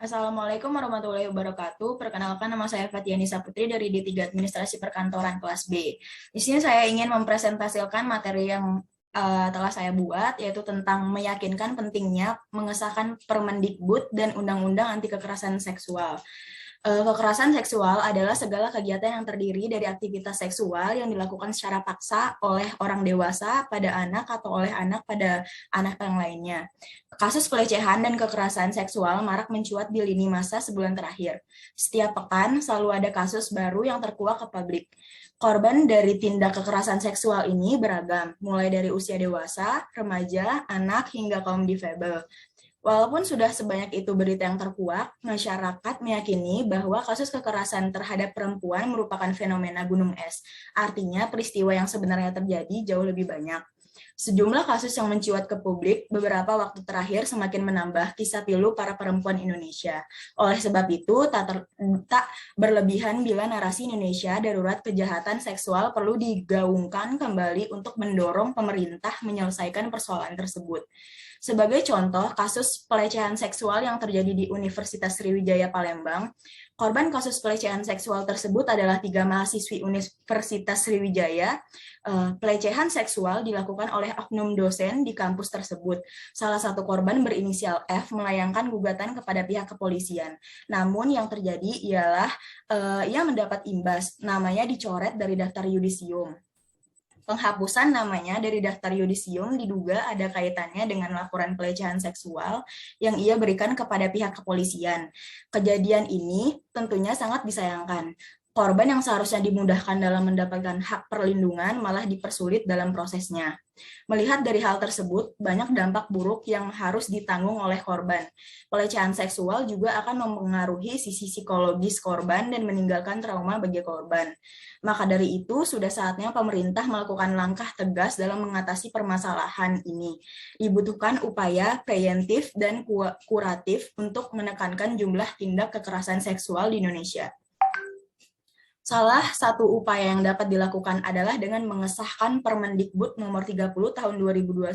Assalamualaikum warahmatullahi wabarakatuh. Perkenalkan, nama saya Fatianisa Putri dari D3 Administrasi Perkantoran kelas B. Di sini saya ingin mempresentasikan materi yang telah saya buat, yaitu tentang meyakinkan pentingnya mengesahkan Permendikbud dan Undang-Undang Anti Kekerasan Seksual. Kekerasan seksual adalah segala kegiatan yang terdiri dari aktivitas seksual yang dilakukan secara paksa oleh orang dewasa pada anak atau oleh anak pada anak yang lainnya. Kasus pelecehan dan kekerasan seksual marak mencuat di lini masa sebulan terakhir. Setiap pekan selalu ada kasus baru yang terkuak ke publik. Korban dari tindak kekerasan seksual ini beragam, mulai dari usia dewasa, remaja, anak, hingga kaum difabel. Walaupun sudah sebanyak itu berita yang terkuak, masyarakat meyakini bahwa kasus kekerasan terhadap perempuan merupakan fenomena gunung es. Artinya peristiwa yang sebenarnya terjadi jauh lebih banyak. Sejumlah kasus yang mencuat ke publik beberapa waktu terakhir semakin menambah kisah pilu para perempuan Indonesia. Oleh sebab itu, tak berlebihan bila narasi Indonesia darurat kejahatan seksual perlu digaungkan kembali untuk mendorong pemerintah menyelesaikan persoalan tersebut. Sebagai contoh, kasus pelecehan seksual yang terjadi di Universitas Sriwijaya Palembang, korban kasus pelecehan seksual tersebut adalah 3 mahasiswi Universitas Sriwijaya. Pelecehan seksual dilakukan oleh oknum dosen di kampus tersebut. Salah satu korban berinisial F melayangkan gugatan kepada pihak kepolisian. Namun yang terjadi ialah ia mendapat imbas, namanya dicoret dari daftar yudisium. Penghapusan namanya dari daftar yudisium diduga ada kaitannya dengan laporan pelecehan seksual yang ia berikan kepada pihak kepolisian. Kejadian ini tentunya sangat disayangkan. Korban yang seharusnya dimudahkan dalam mendapatkan hak perlindungan malah dipersulit dalam prosesnya. Melihat dari hal tersebut, banyak dampak buruk yang harus ditanggung oleh korban. Pelecehan seksual juga akan mempengaruhi sisi psikologis korban dan meninggalkan trauma bagi korban. Maka dari itu, sudah saatnya pemerintah melakukan langkah tegas dalam mengatasi permasalahan ini. Dibutuhkan upaya preventif dan kuratif untuk menekankan jumlah tindak kekerasan seksual di Indonesia. Salah satu upaya yang dapat dilakukan adalah dengan mengesahkan Permendikbud nomor 30 tahun 2021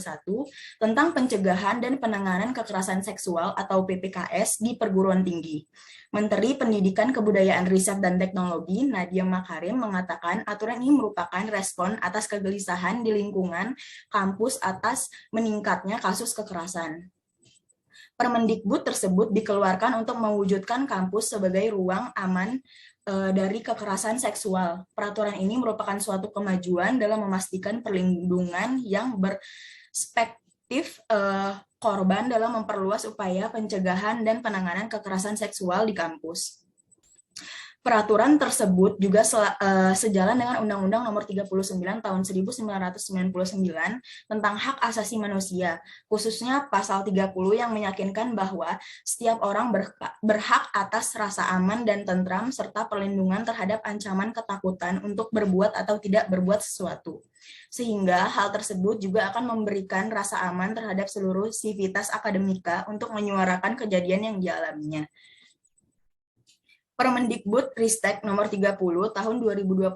tentang pencegahan dan penanganan kekerasan seksual atau PPKS di perguruan tinggi. Menteri Pendidikan Kebudayaan Riset dan Teknologi Nadiem Makarim mengatakan aturan ini merupakan respon atas kegelisahan di lingkungan kampus atas meningkatnya kasus kekerasan. Permendikbud tersebut dikeluarkan untuk mewujudkan kampus sebagai ruang aman dari kekerasan seksual. Peraturan ini merupakan suatu kemajuan dalam memastikan perlindungan yang berspektif korban dalam memperluas upaya pencegahan dan penanganan kekerasan seksual di kampus. Peraturan tersebut juga sejalan dengan Undang-Undang Nomor 39 Tahun 1999 tentang hak asasi manusia, khususnya pasal 30 yang meyakinkan bahwa setiap orang berhak atas rasa aman dan tentram serta perlindungan terhadap ancaman ketakutan untuk berbuat atau tidak berbuat sesuatu. Sehingga hal tersebut juga akan memberikan rasa aman terhadap seluruh sivitas akademika untuk menyuarakan kejadian yang dialaminya. Permendikbud Ristek nomor 30 tahun 2021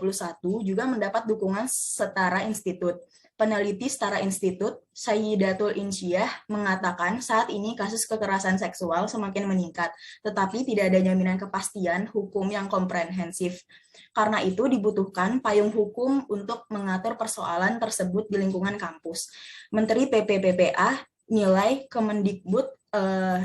juga mendapat dukungan Setara Institut. Peneliti Setara Institut, Sayyidatul Insyah, mengatakan saat ini kasus kekerasan seksual semakin meningkat, tetapi tidak ada jaminan kepastian hukum yang komprehensif. Karena itu dibutuhkan payung hukum untuk mengatur persoalan tersebut di lingkungan kampus. Menteri PPPPA nilai Kemendikbud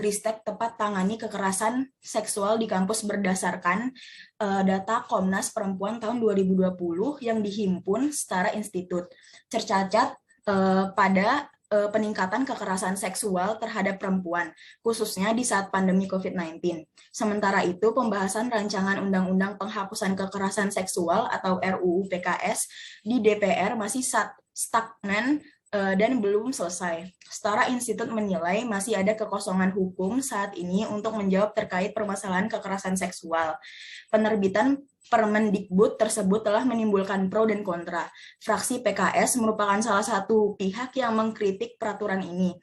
Ristek tepat tangani kekerasan seksual di kampus berdasarkan data Komnas Perempuan tahun 2020 yang dihimpun Setara Institut. Tercatat pada peningkatan kekerasan seksual terhadap perempuan, khususnya di saat pandemi COVID-19. Sementara itu, pembahasan rancangan Undang-Undang Penghapusan Kekerasan Seksual atau RUU PKS di DPR masih stagnan dan belum selesai. Setara Institut menilai masih ada kekosongan hukum saat ini untuk menjawab terkait permasalahan kekerasan seksual. Penerbitan Permendikbud tersebut telah menimbulkan pro dan kontra. Fraksi PKS merupakan salah satu pihak yang mengkritik peraturan ini.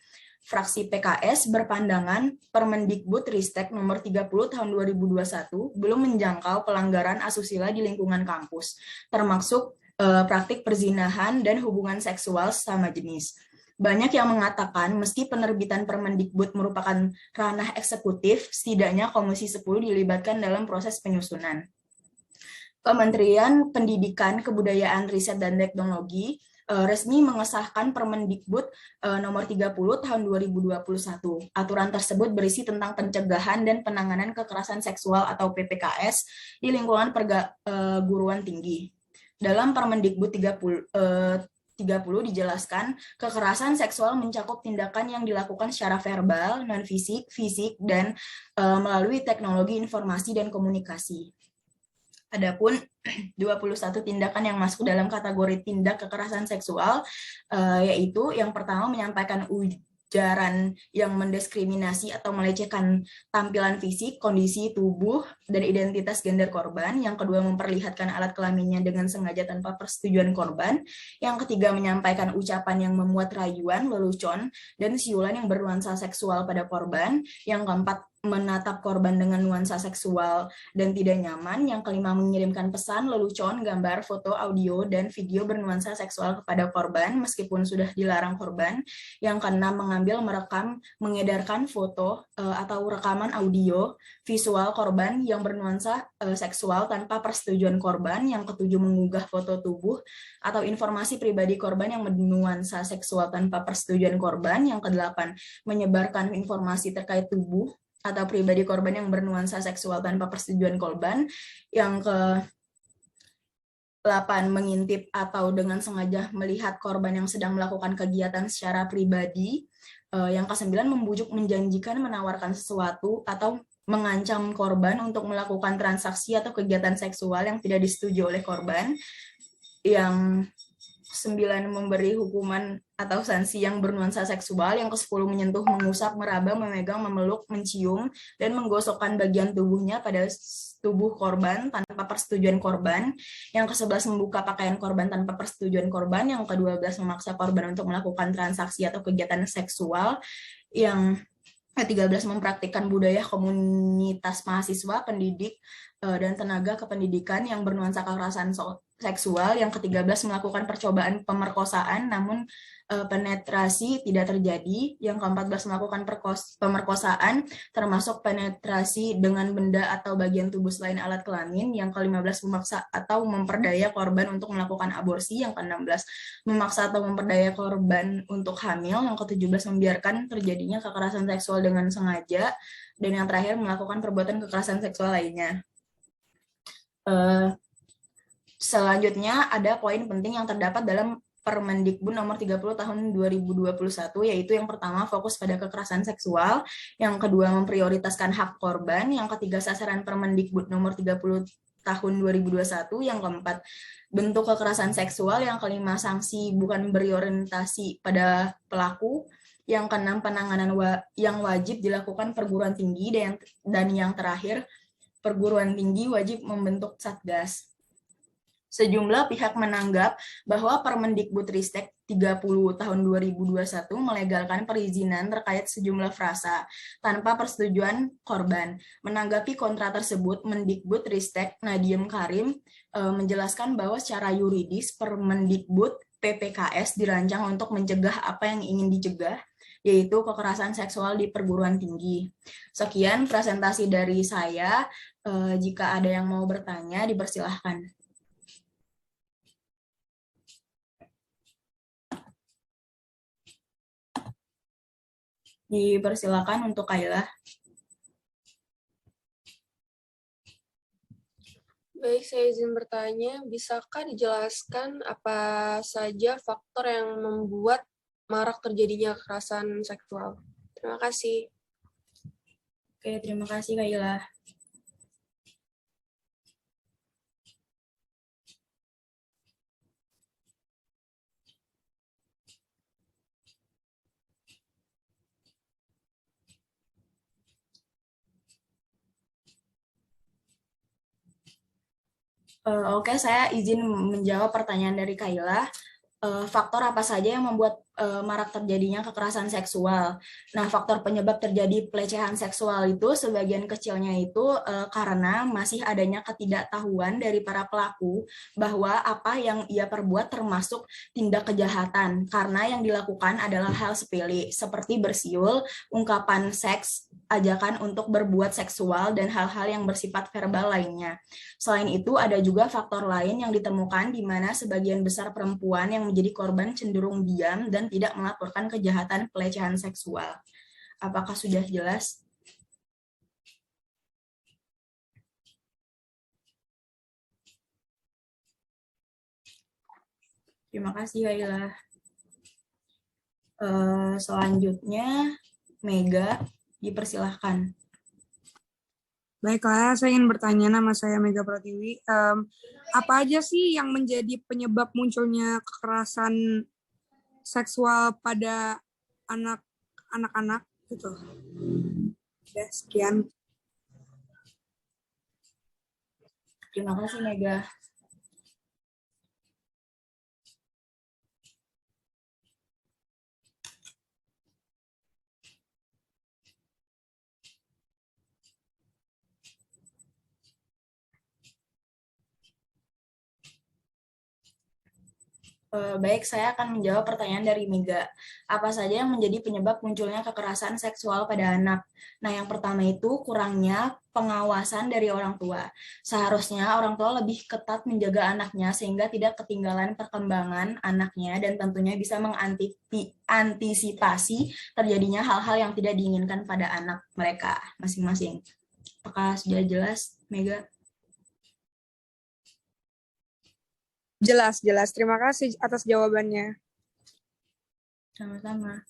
Fraksi PKS berpandangan Permendikbud Ristek nomor 30 tahun 2021 belum menjangkau pelanggaran asusila di lingkungan kampus, termasuk praktik perzinahan dan hubungan seksual sesama jenis. Banyak yang mengatakan meski penerbitan Permendikbud merupakan ranah eksekutif, setidaknya Komisi 10 dilibatkan dalam proses penyusunan. Kementerian Pendidikan, Kebudayaan, Riset, dan Teknologi resmi mengesahkan Permendikbud nomor 30 tahun 2021. Aturan tersebut berisi tentang pencegahan dan penanganan kekerasan seksual atau PPKS di lingkungan perguruan tinggi. Dalam Permendikbud 30 dijelaskan, kekerasan seksual mencakup tindakan yang dilakukan secara verbal, non-fisik, fisik, dan melalui teknologi informasi dan komunikasi. Adapun 21 tindakan yang masuk dalam kategori tindak kekerasan seksual, yaitu yang pertama menyampaikan ujaran yang mendiskriminasi atau melecehkan tampilan fisik, kondisi tubuh, dan identitas gender korban. Yang kedua, memperlihatkan alat kelaminnya dengan sengaja tanpa persetujuan korban. Yang ketiga, menyampaikan ucapan yang memuat rayuan, lelucon, dan siulan yang bernuansa seksual pada korban. Yang keempat, menatap korban dengan nuansa seksual dan tidak nyaman. Yang kelima, mengirimkan pesan, lelucon, gambar, foto, audio, dan video bernuansa seksual kepada korban meskipun sudah dilarang korban. Yang keenam, mengambil, merekam, mengedarkan foto atau rekaman audio visual korban yang bernuansa seksual tanpa persetujuan korban. Yang ketujuh, mengunggah foto tubuh atau informasi pribadi korban yang bernuansa seksual tanpa persetujuan korban. Yang kedelapan, menyebarkan informasi terkait tubuh atau pribadi korban yang bernuansa seksual tanpa persetujuan korban. Yang ke-8, mengintip atau dengan sengaja melihat korban yang sedang melakukan kegiatan secara pribadi. Yang ke-9, membujuk, menjanjikan, menawarkan sesuatu atau mengancam korban untuk melakukan transaksi atau kegiatan seksual yang tidak disetujui oleh korban. Yang 9, memberi hukuman atau sanksi yang bernuansa seksual. Yang ke-10, menyentuh, mengusap, meraba, memegang, memeluk, mencium, dan menggosokkan bagian tubuhnya pada tubuh korban tanpa persetujuan korban. Yang ke-11, membuka pakaian korban tanpa persetujuan korban. Yang ke-12, memaksa korban untuk melakukan transaksi atau kegiatan seksual. Yang ke-13, mempraktikkan budaya komunitas mahasiswa, pendidik, dan tenaga kependidikan yang bernuansa kekerasan seksual. Yang ke-13, melakukan percobaan pemerkosaan namun penetrasi tidak terjadi. Yang ke-14, melakukan pemerkosaan termasuk penetrasi dengan benda atau bagian tubuh selain alat kelamin. Yang ke-15, memaksa atau memperdaya korban untuk melakukan aborsi. Yang ke-16, memaksa atau memperdaya korban untuk hamil. Yang ke-17, membiarkan terjadinya kekerasan seksual dengan sengaja. Dan yang terakhir, melakukan perbuatan kekerasan seksual lainnya. Selanjutnya ada poin penting yang terdapat dalam Permendikbud nomor 30 tahun 2021, yaitu yang pertama, fokus pada kekerasan seksual. Yang kedua, memprioritaskan hak korban. Yang ketiga, sasaran Permendikbud nomor 30 tahun 2021. Yang keempat, bentuk kekerasan seksual. Yang kelima, sanksi bukan berorientasi pada pelaku. Yang keenam, penanganan yang wajib dilakukan perguruan tinggi. Dan yang terakhir, perguruan tinggi wajib membentuk satgas. Sejumlah pihak menganggap bahwa Permendikbudristek 30 tahun 2021 melegalkan perizinan terkait sejumlah frasa tanpa persetujuan korban. Menanggapi kontra tersebut, Mendikbudristek Nadiem Karim menjelaskan bahwa secara yuridis Permendikbud PPKS dirancang untuk mencegah apa yang ingin dicegah, yaitu kekerasan seksual di perguruan tinggi. Sekian presentasi dari saya. Jika ada yang mau bertanya, dipersilahkan. Dipersilakan untuk Kayla. Baik, saya izin bertanya, bisakah dijelaskan apa saja faktor yang membuat marak terjadinya kekerasan seksual? Terima kasih. Oke, terima kasih Kayla. Oke, saya izin menjawab pertanyaan dari Kayla. Faktor apa saja yang membuat marak terjadinya kekerasan seksual. Nah, faktor penyebab terjadi pelecehan seksual itu sebagian kecilnya itu karena masih adanya ketidaktahuan dari para pelaku bahwa apa yang ia perbuat termasuk tindak kejahatan karena yang dilakukan adalah hal sepele seperti bersiul, ungkapan seks, ajakan untuk berbuat seksual, dan hal-hal yang bersifat verbal lainnya. Selain itu, ada juga faktor lain yang ditemukan di mana sebagian besar perempuan yang menjadi korban cenderung diam dan tidak melaporkan kejahatan pelecehan seksual. Apakah sudah jelas? Terima kasih, Haila. Selanjutnya, Mega, dipersilahkan. Baiklah, saya ingin bertanya, nama saya Mega Pratiwi. Apa aja sih yang menjadi penyebab munculnya kekerasan seksual pada anak-anak gitu? Udah, sekian. Terima kasih, Mega. Baik, saya akan menjawab pertanyaan dari Mega. Apa saja yang menjadi penyebab munculnya kekerasan seksual pada anak? Nah, yang pertama itu kurangnya pengawasan dari orang tua. Seharusnya orang tua lebih ketat menjaga anaknya sehingga tidak ketinggalan perkembangan anaknya dan tentunya bisa mengantisipasi terjadinya hal-hal yang tidak diinginkan pada anak mereka masing-masing. Apakah sudah jelas, Mega? Jelas. Terima kasih atas jawabannya. Sama-sama.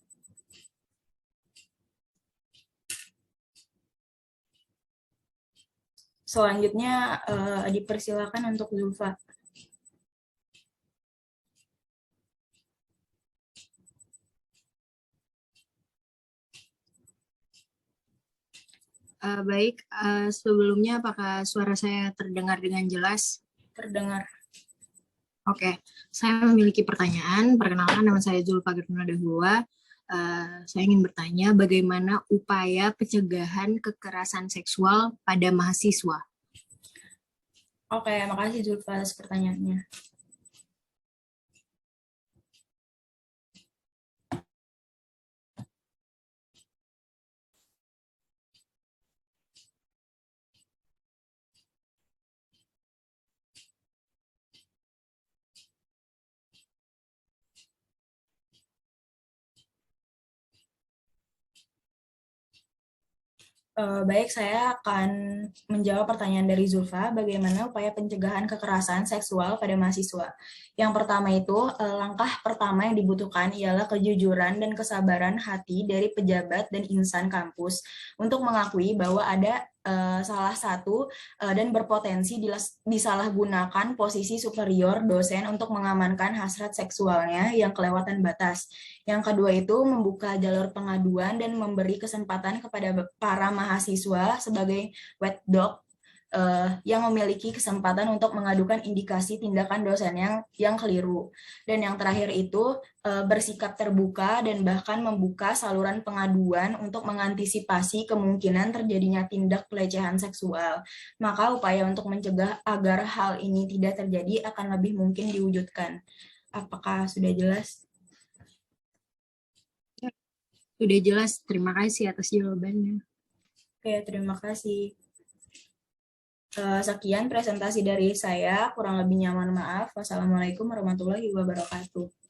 Selanjutnya dipersilakan untuk Zulfa. Baik, sebelumnya apakah suara saya terdengar dengan jelas? Terdengar. Oke, saya memiliki pertanyaan. Perkenalkan, nama saya Zulfa Gertuna Dahua. Saya ingin bertanya bagaimana upaya pencegahan kekerasan seksual pada mahasiswa? Oke, makasih Zulfa atas pertanyaannya. Baik, saya akan menjawab pertanyaan dari Zulfa, bagaimana upaya pencegahan kekerasan seksual pada mahasiswa. Yang pertama itu, langkah pertama yang dibutuhkan ialah kejujuran dan kesabaran hati dari pejabat dan insan kampus untuk mengakui bahwa ada salah satu dan berpotensi disalahgunakan posisi superior dosen untuk mengamankan hasrat seksualnya yang kelewatan batas. Yang kedua itu membuka jalur pengaduan dan memberi kesempatan kepada para mahasiswa sebagai watchdog yang memiliki kesempatan untuk mengadukan indikasi tindakan dosen yang keliru. Dan yang terakhir itu bersikap terbuka dan bahkan membuka saluran pengaduan untuk mengantisipasi kemungkinan terjadinya tindak pelecehan seksual. Maka upaya untuk mencegah agar hal ini tidak terjadi akan lebih mungkin diwujudkan. Apakah sudah jelas? Sudah jelas, terima kasih atas jawabannya. Oke, terima kasih. Sekian presentasi dari saya, kurang lebihnya mohon maaf. Wassalamualaikum warahmatullahi wabarakatuh.